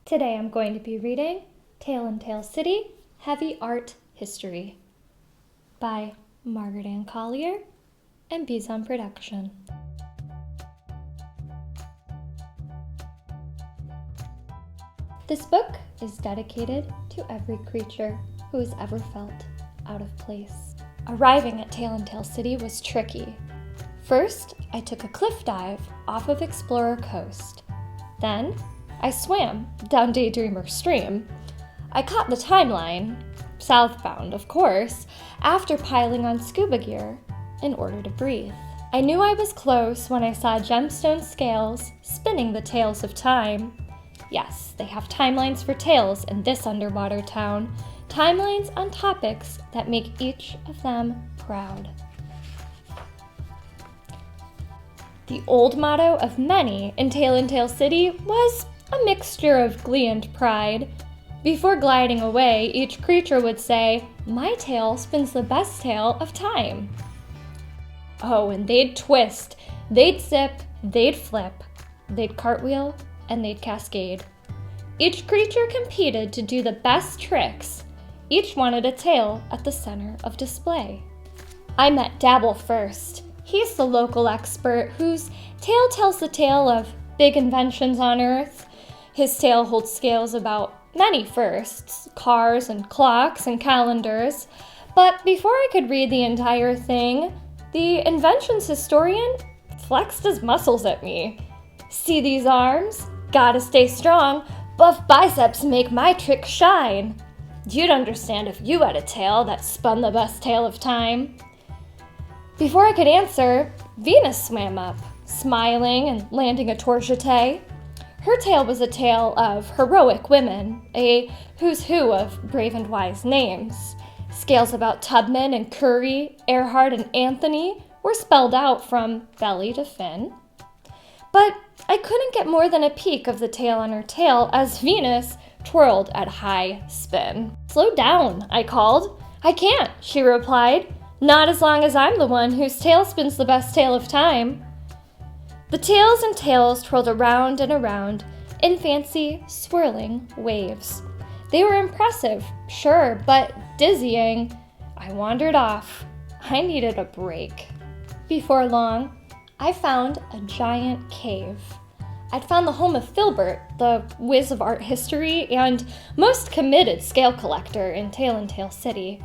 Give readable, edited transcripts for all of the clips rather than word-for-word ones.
Today I'm going to be reading S.T.E.A.M City, Heavy Art History by Margaret Ann Collier and Bison Production. This book is dedicated to every creature who has ever felt out of place. Arriving at S.T.E.A.M City was tricky. First, I took a cliff dive off of Explorer Coast. Then, I swam down Daydreamer Stream. I caught the timeline, southbound of course, after piling on scuba gear in order to breathe. I knew I was close when I saw gemstone scales spinning the tales of time. Yes, they have timelines for tales in this underwater town, timelines on topics that make each of them proud. The old motto of many in S.T.E.A.M City was a mixture of glee and pride. Before gliding away, each creature would say, "My tale spins the best tale of time." Oh, and they'd twist, they'd zip, they'd flip, they'd cartwheel, and they'd cascade. Each creature competed to do the best tricks. Each wanted a tale at the center of display. I met Dabble first. He's the local expert whose tale tells the tale of big inventions on Earth. His tale holds scales about many firsts, cars and clocks and calendars. But before I could read the entire thing, the inventions historian flexed his muscles at me. "See these arms? Gotta stay strong. Buff biceps make my trick shine. You'd understand if you had a tale that spun the best tale of time." Before I could answer, Venus swam up, smiling and landing a torchete. Her tale was a tale of heroic women, a who's who of brave and wise names. Scales about Tubman and Curry, Earhart and Anthony were spelled out from belly to fin. But I couldn't get more than a peek of the tale on her tail as Venus twirled at high spin. "Slow down," I called. "I can't," she replied. "Not as long as I'm the one whose tale spins the best tale of time." The tails and tails twirled around and around in fancy, swirling waves. They were impressive, sure, but dizzying. I wandered off. I needed a break. Before long, I found a giant cave. I'd found the home of Filbert, the whiz of art history and most committed scale collector in S.T.E.A.M City.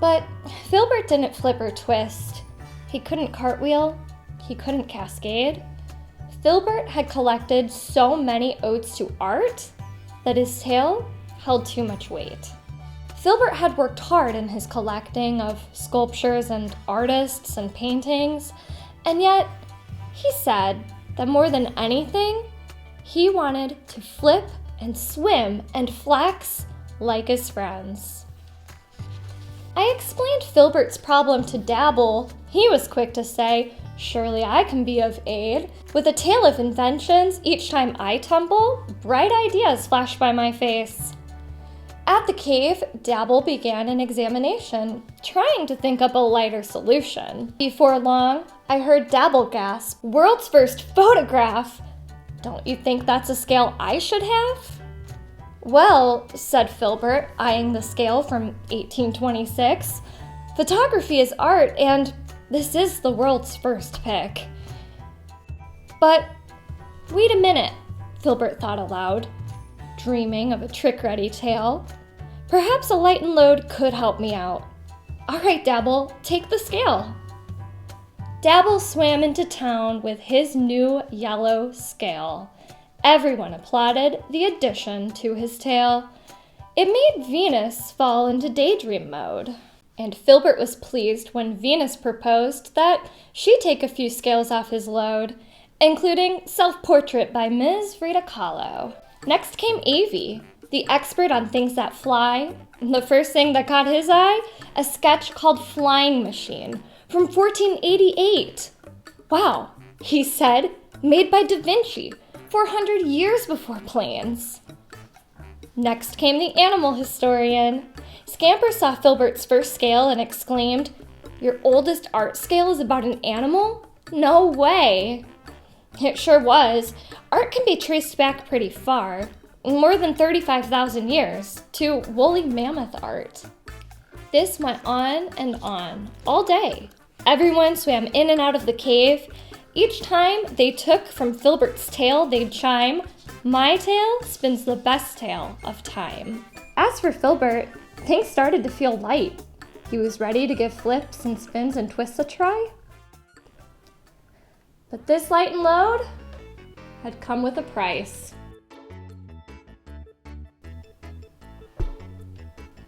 But Filbert didn't flip or twist. He couldn't cartwheel. He couldn't cascade. Filbert had collected so many odes to art that his tale held too much weight. Filbert had worked hard in his collecting of sculptures and artists and paintings, and yet he said that more than anything, he wanted to flip and swim and flex like his friends. I explained Filbert's problem to Dabble. He was quick to say, "Surely I can be of aid. With a tale of inventions, each time I tumble, bright ideas flash by my face." At the cave, Dabble began an examination, trying to think up a lighter solution. Before long, I heard Dabble gasp, "World's first photograph! Don't you think that's a scale I should have?" "Well," said Filbert, eyeing the scale from 1826, "photography is art, and this is the world's first pick." But wait a minute, Filbert thought aloud, dreaming of a trick-ready tale. Perhaps a light and load could help me out. "All right, Dabble, take the scale." Dabble swam into town with his new yellow scale. Everyone applauded the addition to his tale. It made Venus fall into daydream mode. And Filbert was pleased when Venus proposed that she take a few scales off his load, including Self-Portrait by Ms. Rita Kahlo. Next came Avie, the expert on things that fly. The first thing that caught his eye, a sketch called Flying Machine from 1488. "Wow," he said, "made by Da Vinci, 400 years before planes." Next came the animal historian. Scamper saw Filbert's first scale and exclaimed, "Your oldest art scale is about an animal? No way." It sure was. Art can be traced back pretty far. more than 35,000 years, to woolly mammoth art. This went on, all day. Everyone swam in and out of the cave. Each time they took from Filbert's tail, they'd chime, "My tail spins the best tale of time." As for Filbert, things started to feel light. He was ready to give flips and spins and twists a try. But this light and load had come with a price.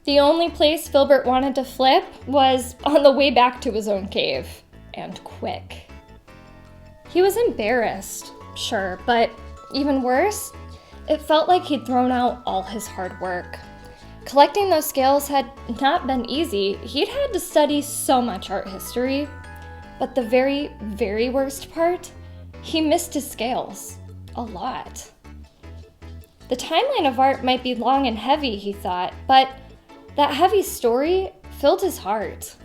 The only place Filbert wanted to flip was on the way back to his own cave, and quick. He was embarrassed, sure, but even worse, it felt like he'd thrown out all his hard work. Collecting those scales had not been easy. He'd had to study so much art history. But the very, very worst part, he missed his scales. A lot. The timeline of art might be long and heavy, he thought, but that heavy story filled his heart.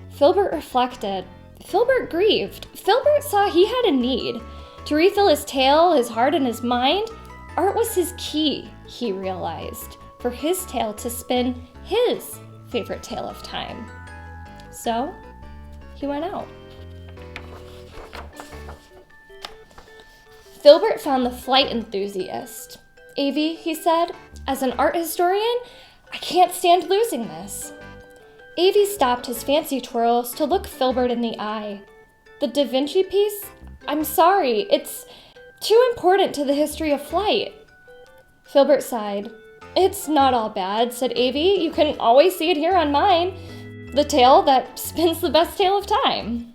Filbert reflected. Filbert grieved. Filbert saw he had a need. To refill his tail, his heart, and his mind, art was his key, he realized, for his tale to spin his favorite tale of time. So, he went out. Filbert found the flight enthusiast. "Avie," he said, "as an art historian, I can't stand losing this." Avie stopped his fancy twirls to look Filbert in the eye. "The Da Vinci piece? I'm sorry, it's too important to the history of flight." Filbert sighed. "It's not all bad," said Avie. "You can always see it here on mine. The tale that spins the best tale of time."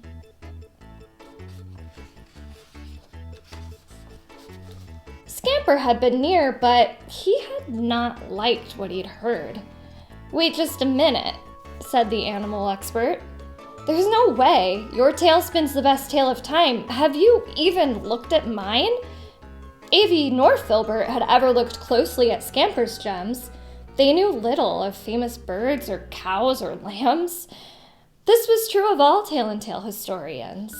Scamper had been near, but he had not liked what he'd heard. "Wait just a minute," said the animal expert. "There's no way your tale spins the best tale of time. Have you even looked at mine?" Avie nor Filbert had ever looked closely at Scamper's gems. They knew little of famous birds or cows or lambs. This was true of all tale and tale historians.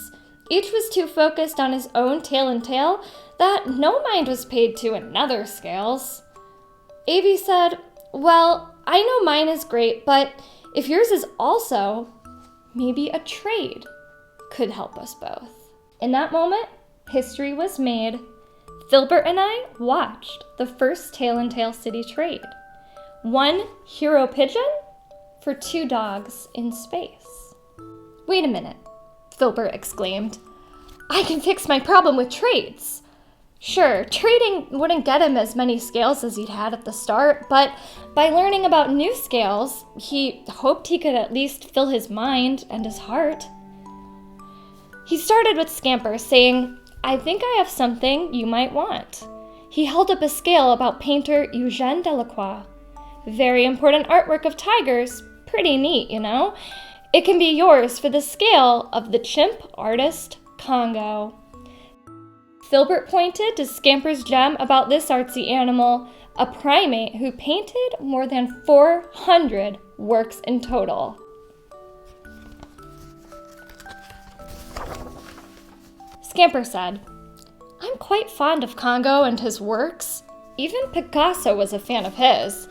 Each was too focused on his own tale and tale that no mind was paid to another's scales. Avie said, "Well, I know mine is great, but if yours is also, maybe a trade could help us both." In that moment, history was made. Filbert and I watched the first Tale and Tale City trade. 1 hero pigeon for 2 dogs in space. "Wait a minute," Filbert exclaimed. "I can fix my problem with trades." Sure, trading wouldn't get him as many scales as he'd had at the start, but by learning about new scales, he hoped he could at least fill his mind and his heart. He started with Scamper, saying, "I think I have something you might want." He held up a scale about painter Eugène Delacroix. "Very important artwork of tigers. Pretty neat, you know? It can be yours for the scale of the chimp artist Congo." Filbert pointed to Scamper's gem about this artsy animal, a primate who painted more than 400 works in total. Scamper said, "I'm quite fond of Congo and his works. Even Picasso was a fan of his.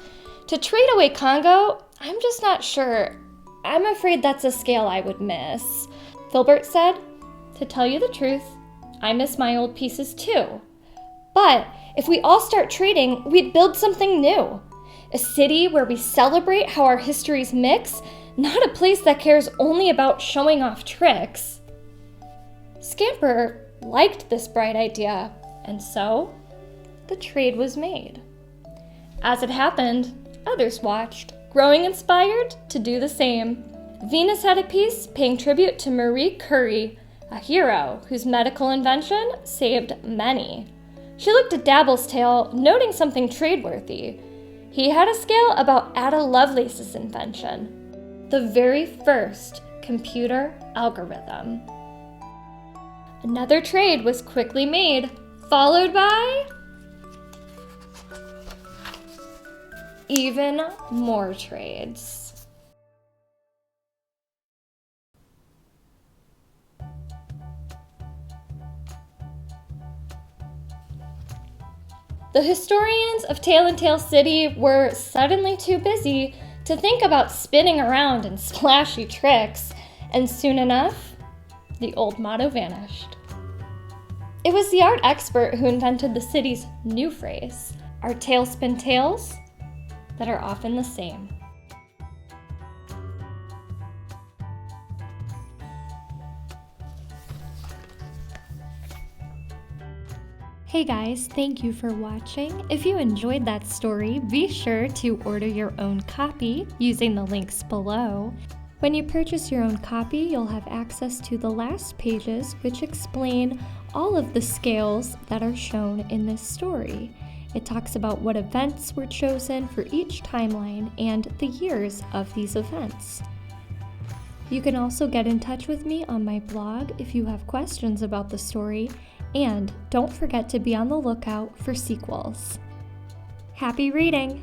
To trade away Congo, I'm just not sure. I'm afraid that's a scale I would miss." Filbert said, "To tell you the truth, I miss my old pieces too. But if we all start trading, we'd build something new. A city where we celebrate how our histories mix, not a place that cares only about showing off tricks." Scamper liked this bright idea, and so the trade was made. As it happened, others watched, growing inspired to do the same. Venus had a piece paying tribute to Marie Curie, a hero whose medical invention saved many. She looked at Dabble's tale, noting something trade-worthy. He had a scale about Ada Lovelace's invention, the very first computer algorithm. Another trade was quickly made, followed by even more trades. The historians of Tale City were suddenly too busy to think about spinning around and splashy tricks, and soon enough, the old motto vanished. It was the art expert who invented the city's new phrase, "Our tales spin tales that are often the same." Hey guys, thank you for watching. If you enjoyed that story, be sure to order your own copy using the links below. When you purchase your own copy, you'll have access to the last pages, which explain all of the scales that are shown in this story. It talks about what events were chosen for each timeline and the years of these events. You can also get in touch with me on my blog if you have questions about the story, and don't forget to be on the lookout for sequels. Happy reading!